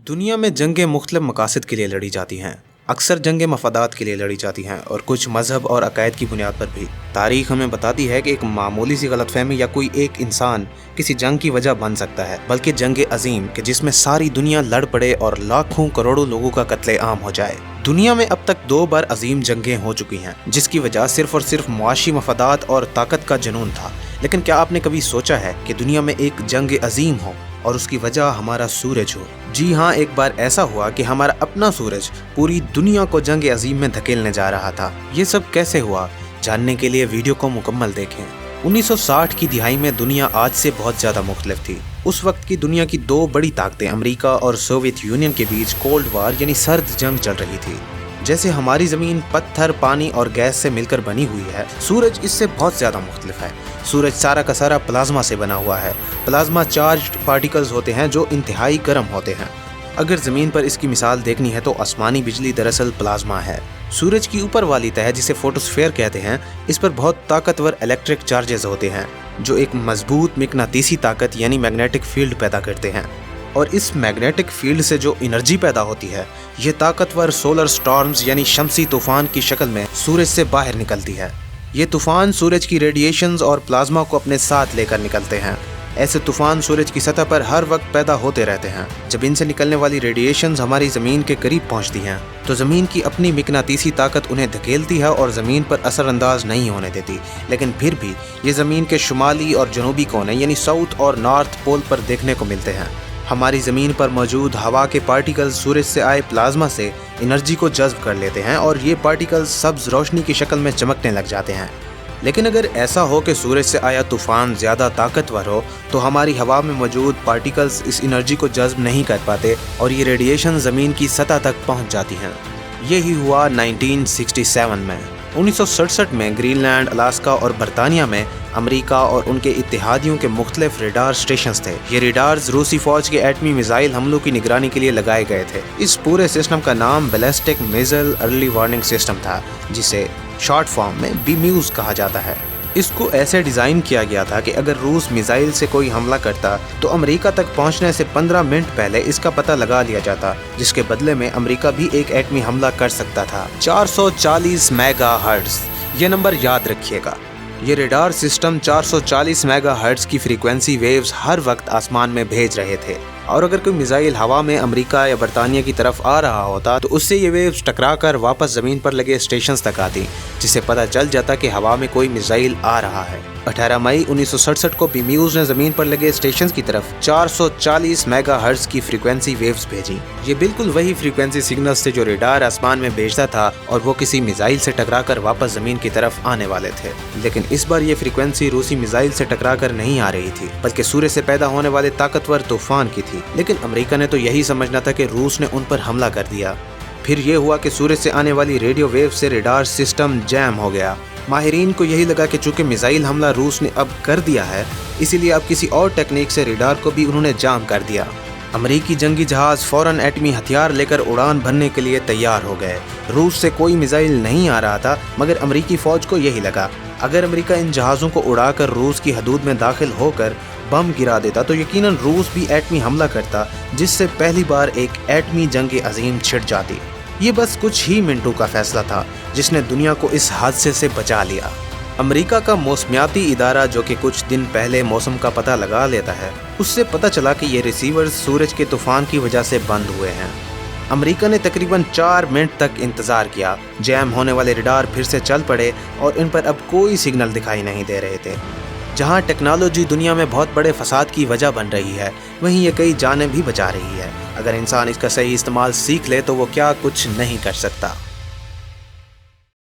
दुनिया में जंगें मुख्तलिफ मकासद के लिए लड़ी जाती हैं। अक्सर जंगें मफादात के लिए लड़ी जाती हैं और कुछ मजहब और अकायद की बुनियाद पर भी। तारीख हमें बताती है कि एक मामूली सी गलतफहमी या कोई एक इंसान किसी जंग की वजह बन सकता है, बल्कि जंग अजीम कि जिसमें सारी दुनिया लड़ पड़े और लाखों करोड़ों लोगों का कत्ले आम हो जाए। दुनिया में अब तक 2 बार अजीम जंगें हो चुकी हैं, जिसकी वजह सिर्फ और सिर्फ मुआशी मफादात और ताकत का जुनून था। लेकिन क्या आपने कभी सोचा है कि दुनिया में एक जंग अजीम हो और उसकी वजह हमारा सूरज हो? जी हाँ, एक बार ऐसा हुआ कि हमारा अपना सूरज पूरी दुनिया को जंग अजीम में धकेलने जा रहा था। ये सब कैसे हुआ, जानने के लिए वीडियो को मुकम्मल देखें। 1960 की दिहाई में दुनिया आज से बहुत ज़्यादा मुख्तलिफ थी। उस वक्त की दुनिया की 2 बड़ी ताकतें अमेरिका और सोवियत यूनियन के बीच कोल्ड वार यानी सर्द जंग चल रही थी। जैसे हमारी ज़मीन पत्थर, पानी और गैस से मिलकर बनी हुई है, सूरज इससे बहुत ज़्यादा मुख्तलिफ है। सूरज सारा का सारा प्लाज्मा से बना हुआ है। प्लाज्मा चार्ज्ड पार्टिकल्स होते हैं जो इंतहाई गर्म होते हैं। अगर ज़मीन पर इसकी मिसाल देखनी है तो आसमानी बिजली दरअसल प्लाज्मा है। सूरज की ऊपर वाली तह, जिसे फोटोस्फीयर कहते हैं, इस पर बहुत ताकतवर इलेक्ट्रिक चार्जेस होते हैं जो एक मजबूत मिकनातीसी ताकत यानी मैग्नेटिक फील्ड पैदा करते हैं। और इस मैग्नेटिक फील्ड से जो एनर्जी पैदा होती है, ये ताकतवर सोलर स्टॉर्म्स यानी शमसी तूफान की शक्ल में सूरज से बाहर निकलती है। ये तूफान सूरज की रेडिएशंस और प्लाज्मा को अपने साथ लेकर निकलते हैं। ऐसे तूफान सूरज की सतह पर हर वक्त पैदा होते रहते हैं। जब इनसे निकलने वाली रेडिएशंस हमारी ज़मीन के करीब पहुंचती हैं तो ज़मीन की अपनी मिकनातीसी ताकत उन्हें धकेलती है और ज़मीन पर असरअंदाज नहीं होने देती। लेकिन फिर भी ये ज़मीन के शुमाली और जनूबी कोने यानी साउथ और नॉर्थ पोल पर देखने को मिलते हैं। हमारी ज़मीन पर मौजूद हवा के पार्टिकल्स सूरज से आए प्लाज्मा से एनर्जी को जज़्ब कर लेते हैं और ये पार्टिकल्स सब्ज़ रोशनी की शक्ल में चमकने लग जाते हैं। लेकिन अगर ऐसा हो कि सूरज से आया तूफ़ान ज़्यादा ताकतवर हो तो हमारी हवा में मौजूद पार्टिकल्स इस एनर्जी को जज़्ब नहीं कर पाते और ये रेडिएशन ज़मीन की सतह तक पहुंच जाती हैं। यही हुआ 1967 में। 1967 में ग्रीनलैंड, अलास्का और बरतानिया में अमेरिका और उनके इत्तेहादियों के मुख्तलिफ रेडार स्टेशंस थे। ये रेडार्स रूसी फौज के एटमी मिसाइल हमलों की निगरानी के लिए लगाए गए थे। इस पूरे सिस्टम का नाम ballistic missile early warning system था, जिसे शॉर्ट फॉर्म में बीम्यूज कहा जाता है। इसको ऐसे डिज़ाइन किया गया था कि अगर रूस मिसाइल से कोई हमला करता तो अमेरिका तक पहुंचने से 15 मिनट पहले इसका पता लगा लिया जाता, जिसके बदले में अमेरिका भी एक एटमी हमला कर सकता था। 440 मेगाहर्ट्ज़, ये नंबर याद रखिएगा। ये रेडार सिस्टम 440 मेगाहर्ट्ज़ की फ्रीक्वेंसी वेव्स हर वक्त आसमान में भेज रहे थे, और अगर कोई मिसाइल हवा में अमेरिका या बरतानिया की तरफ आ रहा होता तो उससे ये वेव्स टकराकर वापस ज़मीन पर लगे स्टेशंस तक आती, जिससे पता चल जाता कि हवा में कोई मिसाइल आ रहा है। 18 मई 1967 को बीम्यूज ने ज़मीन पर लगे स्टेशंस की तरफ 440 मेगाहर्ट्ज़ की फ्रीक्वेंसी वेव्स भेजी। ये बिल्कुल वही फ्रीक्वेंसी सिग्नल्स थे जो रेडार आसमान में भेजता था और वो किसी मिसाइल से टकराकर वापस ज़मीन की तरफ आने वाले थे। लेकिन इस बार ये फ्रीक्वेंसी रूसी मिसाइल से टकराकर नहीं आ रही थी, बल्कि सूर्य से पैदा होने वाले ताकतवर तूफान की थी। लेकिन अमेरिका ने तो यही समझना था कि रूस ने उन पर हमला कर दिया। फिर ये हुआ कि सूरज से आने वाली रेडियो वेव से रेडार सिस्टम जैम हो गया। माहिरीन को यही लगा कि चूंकि मिसाइल हमला रूस ने अब कर दिया है, इसीलिए अब किसी और टेक्निक से रेडार को भी उन्होंने जाम कर दिया। अमेरिकी जंगी जहाज फौरन एटमी हथियार लेकर उड़ान भरने के लिए तैयार हो गए। रूस से कोई मिसाइल नहीं आ रहा था, मगर अमेरिकी फौज को यही लगा अगर अमेरिका इन जहाज़ों को उड़ाकर रूस की हदूद में दाखिल होकर बम गिरा देता तो यकीनन रूस भी एटमी हमला करता, जिससे पहली बार एक एटमी जंग अजीम छिड़ जाती। ये बस कुछ ही मिनटों का फैसला था जिसने दुनिया को इस हादसे से बचा लिया। अमेरिका का मौसमियाती इदारा, जो कि कुछ दिन पहले मौसम का पता लगा लेता है, उससे पता चला कि ये रिसीवर्स सूरज के तूफान की वजह से बंद हुए हैं। अमेरिका ने तकरीबन 4 मिनट तक इंतज़ार किया। जैम होने वाले रेडार फिर से चल पड़े और इन पर अब कोई सिग्नल दिखाई नहीं दे रहे थे। जहां टेक्नोलॉजी दुनिया में बहुत बड़े फसाद की वजह बन रही है, वहीं ये कई जानें भी बचा रही है। अगर इंसान इसका सही इस्तेमाल सीख ले तो वो क्या कुछ नहीं कर सकता।